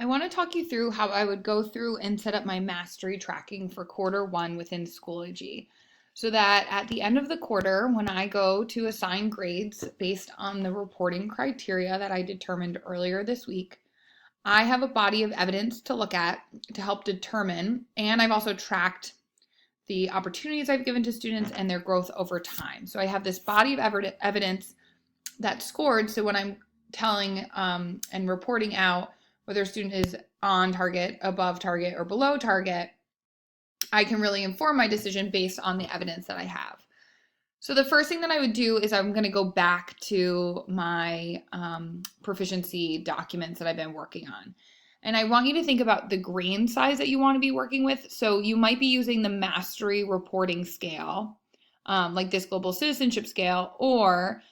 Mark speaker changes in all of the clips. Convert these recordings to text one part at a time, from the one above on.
Speaker 1: I want to talk you through how I would go through and set up my mastery tracking for quarter one within Schoology. So that at the end of the quarter, when I go to assign grades based on the reporting criteria that I determined earlier this week, I have a body of evidence to look at to help determine, and I've also tracked the opportunities I've given to students and their growth over time. So I have this body of evidence that's scored. So when I'm telling and reporting out whether a student is on target, above target, or below target, I can really inform my decision based on the evidence that I have. So the first thing that I would do is I'm going to go back to my proficiency documents that I've been working on. And I want you to think about the grain size that you want to be working with. So you might be using the mastery reporting scale, like this global citizenship scale, or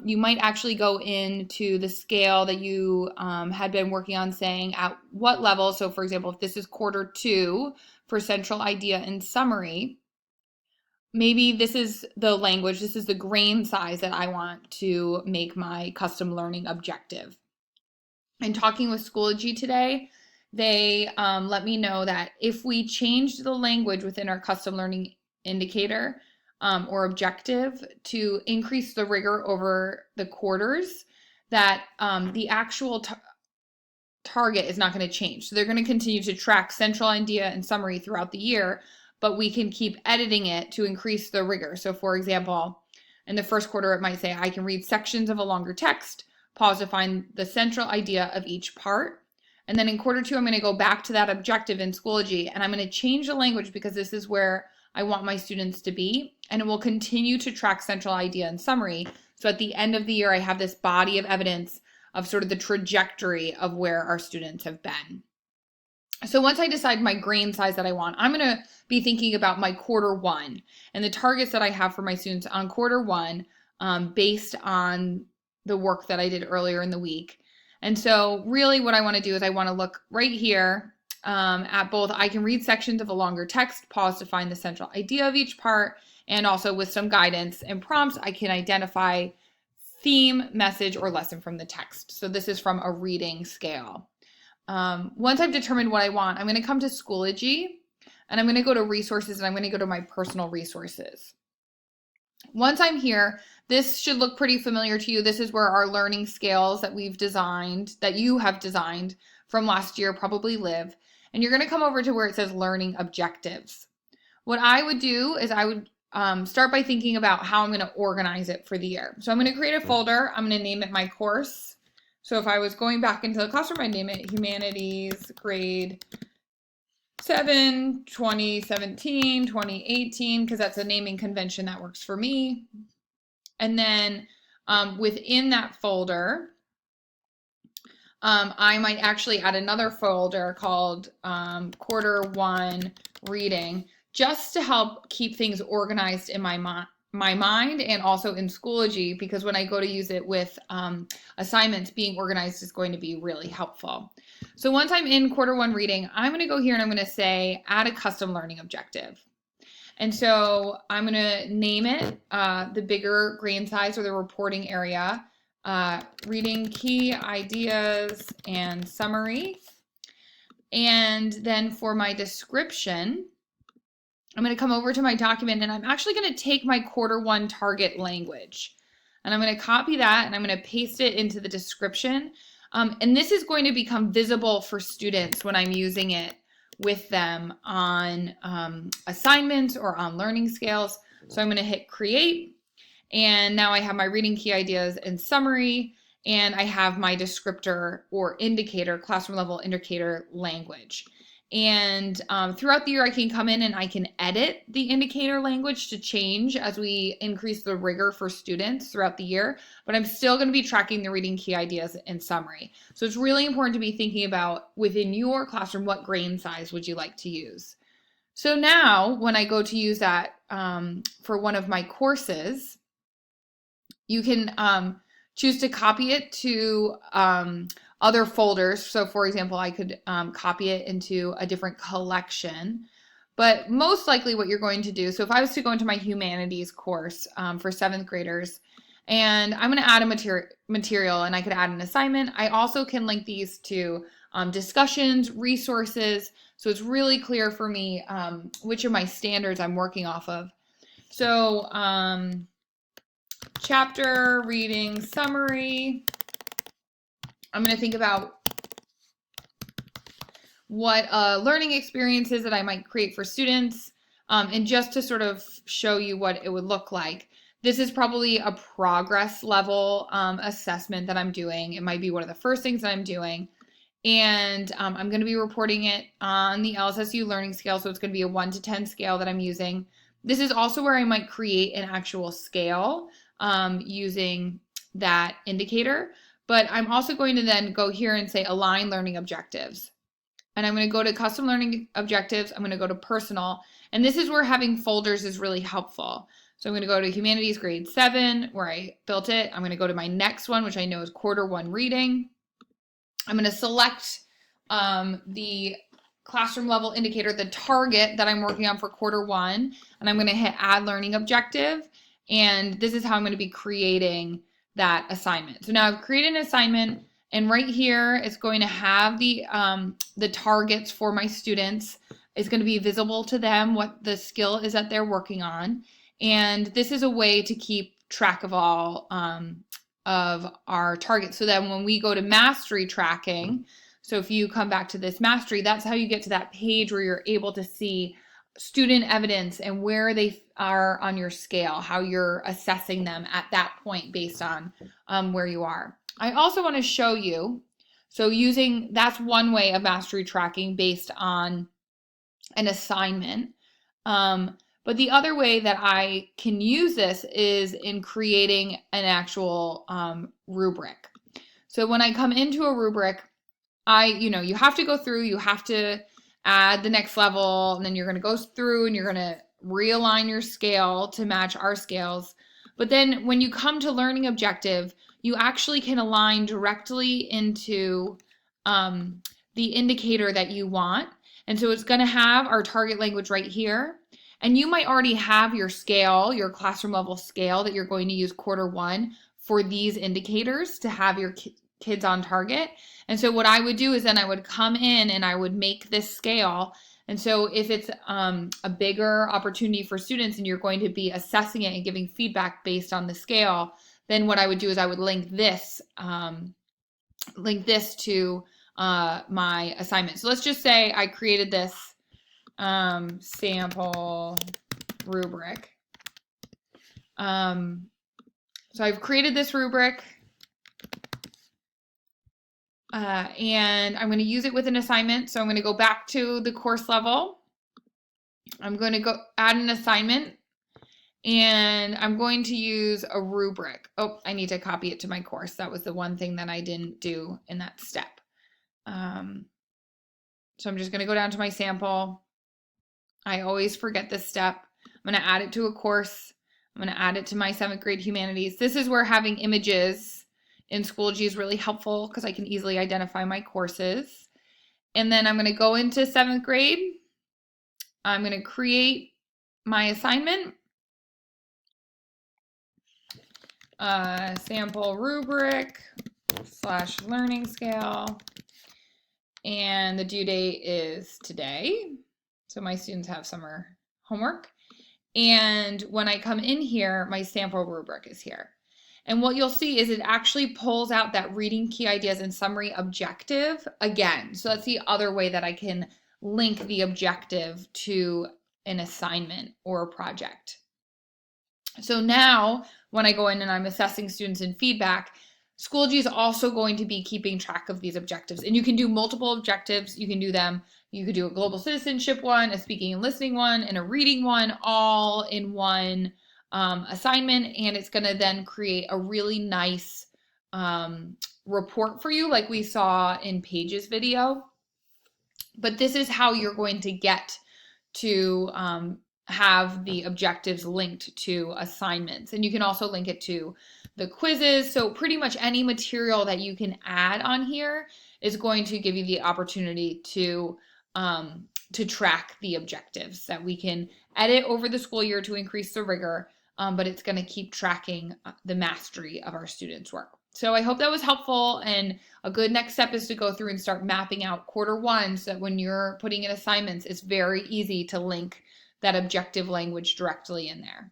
Speaker 1: you might actually go into the scale that you had been working on, saying at what level. So for example, if this is quarter two for central idea and summary, maybe this is the language, this is the grain size that I want to make my custom learning objective. And talking with Schoology today, they let me know that if we changed the language within our custom learning indicator or objective to increase the rigor over the quarters, that the actual target is not going to change. So they're going to continue to track central idea and summary throughout the year, but we can keep editing it to increase the rigor. So for example, in the first quarter, it might say, I can read sections of a longer text, pause to find the central idea of each part. And then in quarter two, I'm going to go back to that objective in Schoology, and I'm going to change the language because this is where I want my students to be, and it will continue to track central idea and summary. So at the end of the year, I have this body of evidence of sort of the trajectory of where our students have been. So once I decide my grain size that I want, I'm going to be thinking about my quarter one and the targets that I have for my students on quarter one based on the work that I did earlier in the week. And so really what I want to do is I want to look right here at both, I can read sections of a longer text, pause to find the central idea of each part, and also with some guidance and prompts, I can identify theme, message, or lesson from the text. So this is from a reading scale. Once I've determined what I want, I'm going to come to Schoology, and I'm going to go to resources, and I'm going to go to my personal resources. Once I'm here, this should look pretty familiar to you. This is where our learning scales that we've designed, that you have designed from last year, probably live. And you're going to come over to where it says learning objectives. What I would do is I would start by thinking about how I'm going to organize it for the year. So I'm going to create a folder. I'm going to name it my course. So if I was going back into the classroom, I'd name it Humanities Grade 7, 2017, 2018, because that's a naming convention that works for me. And then within that folder, I might actually add another folder called quarter one reading, just to help keep things organized in my mind and also in Schoology, because when I go to use it with assignments, being organized is going to be really helpful. So once I'm in quarter one reading, I'm going to go here and I'm going to say add a custom learning objective. And so I'm going to name it the bigger grain size or the reporting area, reading key ideas and summary. And then for my description, I'm going to come over to my document, and I'm actually going to take my quarter one target language, and I'm going to copy that, and I'm going to paste it into the description. And this is going to become visible for students when I'm using it with them on assignments or on learning scales. So I'm going to hit create, and now I have my reading key ideas and summary, and I have my descriptor or indicator, classroom level indicator language. And throughout the year, I can come in and I can edit the indicator language to change as we increase the rigor for students throughout the year, but I'm still going to be tracking the reading key ideas and summary. So it's really important to be thinking about within your classroom, what grain size would you like to use? So now when I go to use that for one of my courses, you can choose to copy it to other folders. So for example, I could copy it into a different collection, but most likely what you're going to do, so if I was to go into my humanities course for 7th graders, And I'm going to add a material, and I could add an assignment. I also can link these to discussions, resources, so it's really clear for me which of my standards I'm working off of. So chapter reading summary, I'm going to think about what learning experiences that I might create for students, and just to sort of show you what it would look like. This is probably a progress level assessment that I'm doing. It might be one of the first things that I'm doing. And I'm going to be reporting it on the LSSU learning scale. So it's going to be a 1 to 10 scale that I'm using. This is also where I might create an actual scale using that indicator. But I'm also going to then go here and say align learning objectives. And I'm going to go to custom learning objectives. I'm going to go to personal. And this is where having folders is really helpful. So I'm going to go to humanities grade 7 where I built it. I'm going to go to my next one, which I know is quarter 1 reading. I'm going to select the classroom level indicator, the target that I'm working on for quarter 1, and I'm going to hit add learning objective. And this is how I'm going to be creating that assignment. So now I've created an assignment, and right here it's going to have the targets for my students. It's going to be visible to them what the skill is that they're working on. And this is a way to keep track of all of our targets. So then when we go to mastery tracking, so if you come back to this mastery, that's how you get to that page where you're able to see student evidence and where they are on your scale, how you're assessing them at that point based on where you are. I also want to show you, so that's one way of mastery tracking based on an assignment. But the other way that I can use this is in creating an actual rubric. So when I come into a rubric, you have to go through, you have to add the next level, and then you're going to go through and you're going to realign your scale to match our scales. But then when you come to learning objective, you actually can align directly into the indicator that you want. And so it's going to have our target language right here. And you might already have your scale, your classroom level scale that you're going to use quarter 1 for these indicators to have your kids on target. And so what I would do is then I would come in and I would make this scale. And so if it's a bigger opportunity for students and you're going to be assessing it and giving feedback based on the scale, then what I would do is I would link this to my assignment. So let's just say I created this sample rubric. So I've created this rubric. And I'm going to use it with an assignment. So I'm going to go back to the course level. I'm going to go add an assignment, and I'm going to use a rubric. Oh, I need to copy it to my course. That was the one thing that I didn't do in that step. So I'm just going to go down to my sample. I always forget this step. I'm going to add it to a course. I'm going to add it to my 7th grade humanities. This is where having images in Schoology is really helpful because I can easily identify my courses. And then I'm going to go into 7th grade. I'm going to create my assignment. Sample rubric / learning scale. And the due date is today. So my students have summer homework. And when I come in here, my sample rubric is here. And what you'll see is it actually pulls out that reading key ideas and summary objective again. So that's the other way that I can link the objective to an assignment or a project. So now when I go in and I'm assessing students in feedback, Schoology is also going to be keeping track of these objectives. And you can do multiple objectives. You can do them. You could do a global citizenship one, a speaking and listening one, and a reading one, all in one assignment. And it's going to then create a really nice report for you like we saw in Paige's video. But this is how you're going to get to have the objectives linked to assignments. And you can also link it to the quizzes. So pretty much any material that you can add on here is going to give you the opportunity to track the objectives that we can edit over the school year to increase the rigor. but it's going to keep tracking the mastery of our students' work. So I hope that was helpful, and a good next step is to go through and start mapping out quarter one so that when you're putting in assignments, it's very easy to link that objective language directly in there.